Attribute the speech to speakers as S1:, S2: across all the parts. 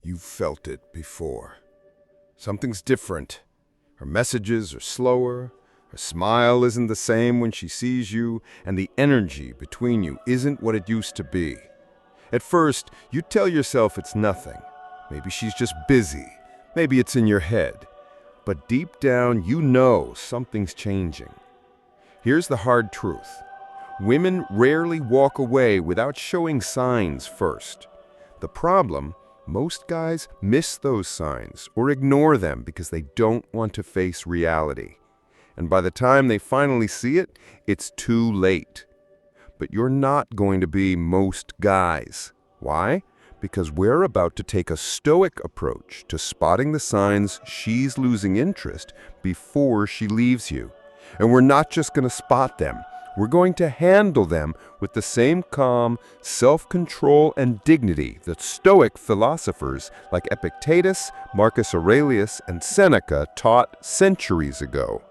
S1: You've felt it before. Something's different. Her messages are slower, her smile isn't the same when she sees you, and the energy between you isn't what it used to be. At first, you tell yourself it's nothing. Maybe she's just busy. Maybe it's in your head. But deep down, you know something's changing. Here's the hard truth. Women rarely walk away without showing signs first. The problem, most guys miss those signs or ignore them because they don't want to face reality. And by the time they finally see it, it's too late. But you're not going to be most guys. Why? Because we're about to take a Stoic approach to spotting the signs she's losing interest before she leaves you. And we're not just going to spot them. We're going to handle them with the same calm, self-control, and dignity that Stoic philosophers like Epictetus, Marcus Aurelius, and Seneca taught centuries ago.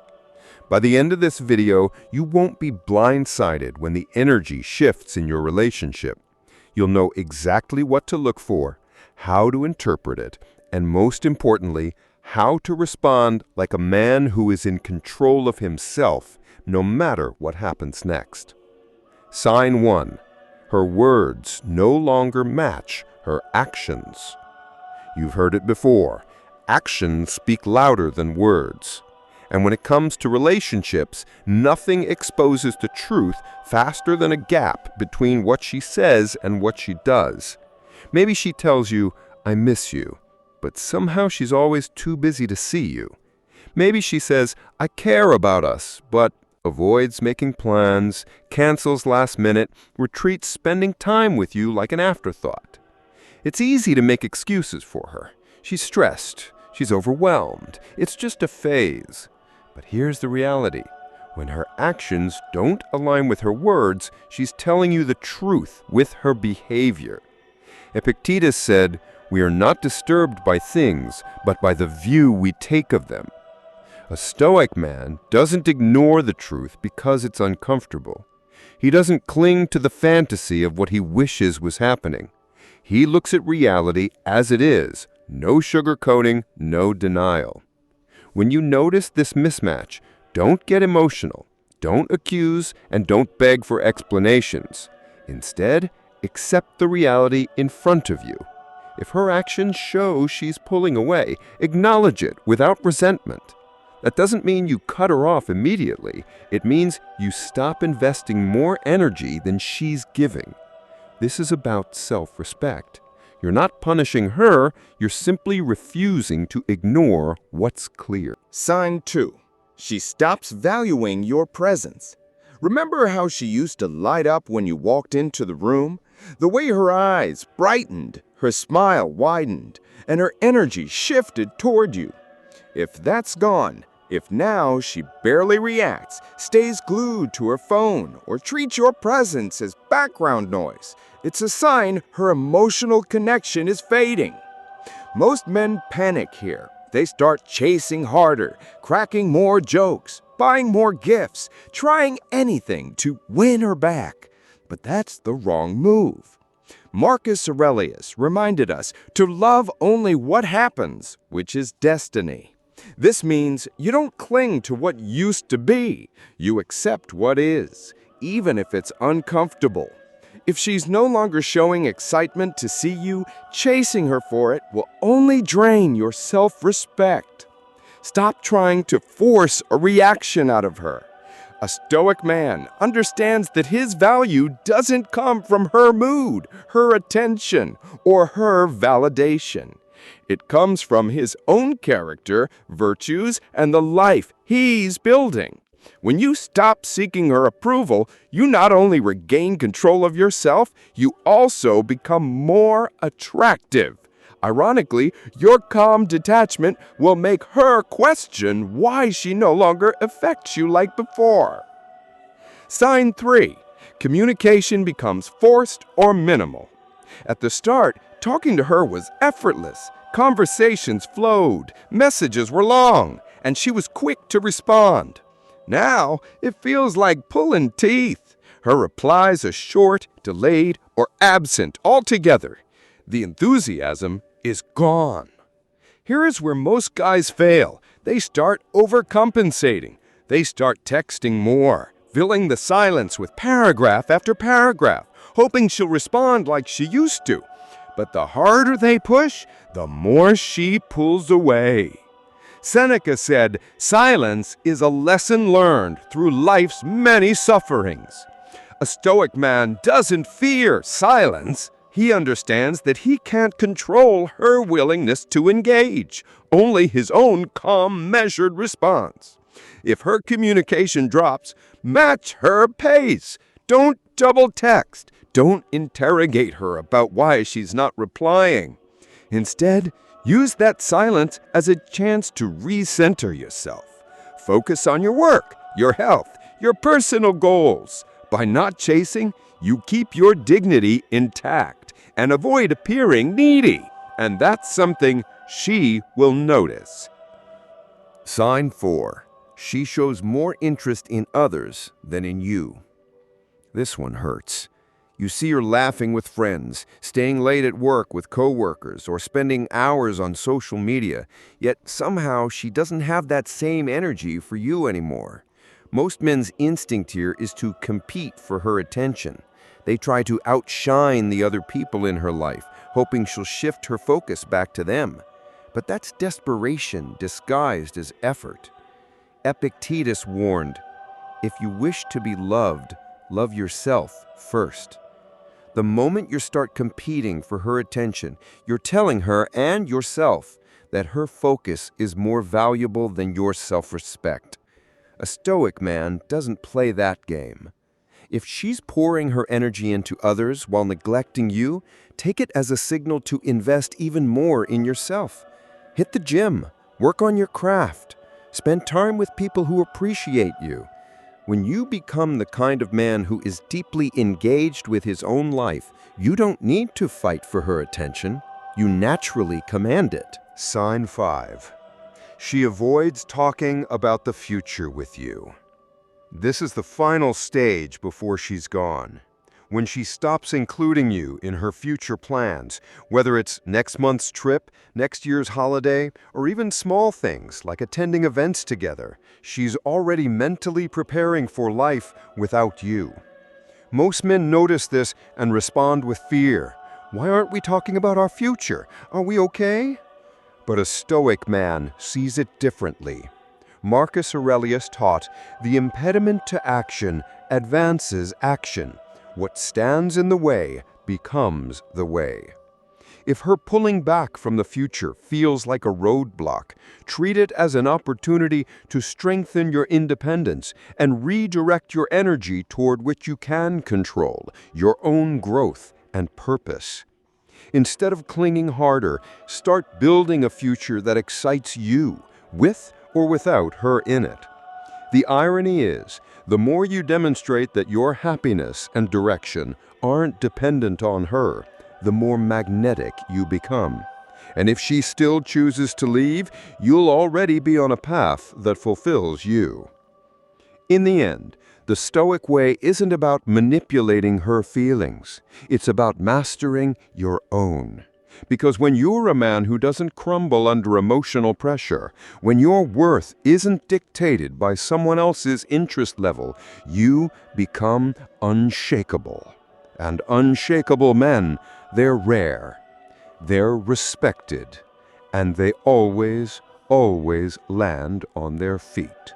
S1: By the end of this video, you won't be blindsided when the energy shifts in your relationship. You'll know exactly what to look for, how to interpret it, and most importantly, how to respond like a man who is in control of himself, no matter what happens next. Sign 1. Her words no longer match her actions. You've heard it before. Actions speak louder than words. And when it comes to relationships, nothing exposes the truth faster than a gap between what she says and what she does. Maybe she tells you, "I miss you," but somehow she's always too busy to see you. Maybe she says, "I care about us," but avoids making plans, cancels last minute, retreats spending time with you like an afterthought. It's easy to make excuses for her. She's stressed. She's overwhelmed. It's just a phase. But here's the reality. When her actions don't align with her words, she's telling you the truth with her behavior. Epictetus said, "We are not disturbed by things, but by the view we take of them." A Stoic man doesn't ignore the truth because it's uncomfortable. He doesn't cling to the fantasy of what he wishes was happening. He looks at reality as it is, no sugarcoating, no denial. When you notice this mismatch, don't get emotional, don't accuse, and don't beg for explanations. Instead, accept the reality in front of you. If her actions show she's pulling away, acknowledge it without resentment. That doesn't mean you cut her off immediately. It means you stop investing more energy than she's giving. This is about self-respect. You're not punishing her, you're simply refusing to ignore what's clear.
S2: Sign 2. She stops valuing your presence. Remember how she used to light up when you walked into the room? The way her eyes brightened, her smile widened, and her energy shifted toward you. If that's gone, if now she barely reacts, stays glued to her phone, or treats your presence as background noise, it's a sign her emotional connection is fading. Most men panic here. They start chasing harder, cracking more jokes, buying more gifts, trying anything to win her back. But that's the wrong move. Marcus Aurelius reminded us to love only what happens, which is destiny. This means you don't cling to what used to be. You accept what is, even if it's uncomfortable. If she's no longer showing excitement to see you, chasing her for it will only drain your self-respect. Stop trying to force a reaction out of her. A Stoic man understands that his value doesn't come from her mood, her attention, or her validation. It comes from his own character, virtues, and the life he's building. When you stop seeking her approval, you not only regain control of yourself, you also become more attractive. Ironically, your calm detachment will make her question why she no longer affects you like before. Sign 3. Communication becomes forced or minimal. At the start, talking to her was effortless. Conversations flowed, messages were long, and she was quick to respond. Now, it feels like pulling teeth. Her replies are short, delayed, or absent altogether. The enthusiasm
S1: is gone. Here is where most guys fail. They start overcompensating. They start texting more, filling the silence with paragraph after paragraph, hoping she'll respond like she used to. But the harder they push, the more she pulls away. Seneca said, "Silence is a lesson learned through life's many sufferings." A Stoic man doesn't fear silence. He understands that he can't control her willingness to engage, only his own calm, measured response. If her communication drops, match her pace. Don't double text. Don't interrogate her about why she's not replying. Instead, use that silence as a chance to recenter yourself. Focus on your work, your health, your personal goals. By not chasing, you keep your dignity intact and avoid appearing needy. And that's something she will notice.
S3: Sign 4. She shows more interest in others than in you. This one hurts. You see her laughing with friends, staying late at work with coworkers, or spending hours on social media, yet somehow she doesn't have that same energy for you anymore. Most men's instinct here is to compete for her attention. They try to outshine the other people in her life, hoping she'll shift her focus back to them. But that's desperation disguised as effort. Epictetus warned, "If you wish to be loved, love yourself first." The moment you start competing for her attention, you're telling her and yourself that her focus is more valuable than your self-respect. A Stoic man doesn't play that game. If she's pouring her energy into others while neglecting you, take it as a signal to invest even more in yourself. Hit the gym, work on your craft, spend time with people who appreciate you. When you become the kind of man who is deeply engaged with his own life, you don't need to fight for her attention. You naturally command it.
S1: Sign 5. She avoids talking about the future with you. This is the final stage before she's gone. When she stops including you in her future plans, whether it's next month's trip, next year's holiday, or even small things like attending events together, she's already mentally preparing for life without you. Most men notice this and respond with fear. Why aren't we talking about our future? Are we okay? But a Stoic man sees it differently. Marcus Aurelius taught, "The impediment to action advances action. What stands in the way becomes the way." If her pulling back from the future feels like a roadblock, treat it as an opportunity to strengthen your independence and redirect your energy toward what you can control, your own growth and purpose. Instead of clinging harder, start building a future that excites you, with or without her in it. The irony is, the more you demonstrate that your happiness and direction aren't dependent on her, the more magnetic you become. And if she still chooses to leave, you'll already be on a path that fulfills you. In the end, the Stoic way isn't about manipulating her feelings. It's about mastering your own. Because when you're a man who doesn't crumble under emotional pressure, when your worth isn't dictated by someone else's interest level, you become unshakable. And unshakable men, they're rare, they're respected, and they always, always land on their feet.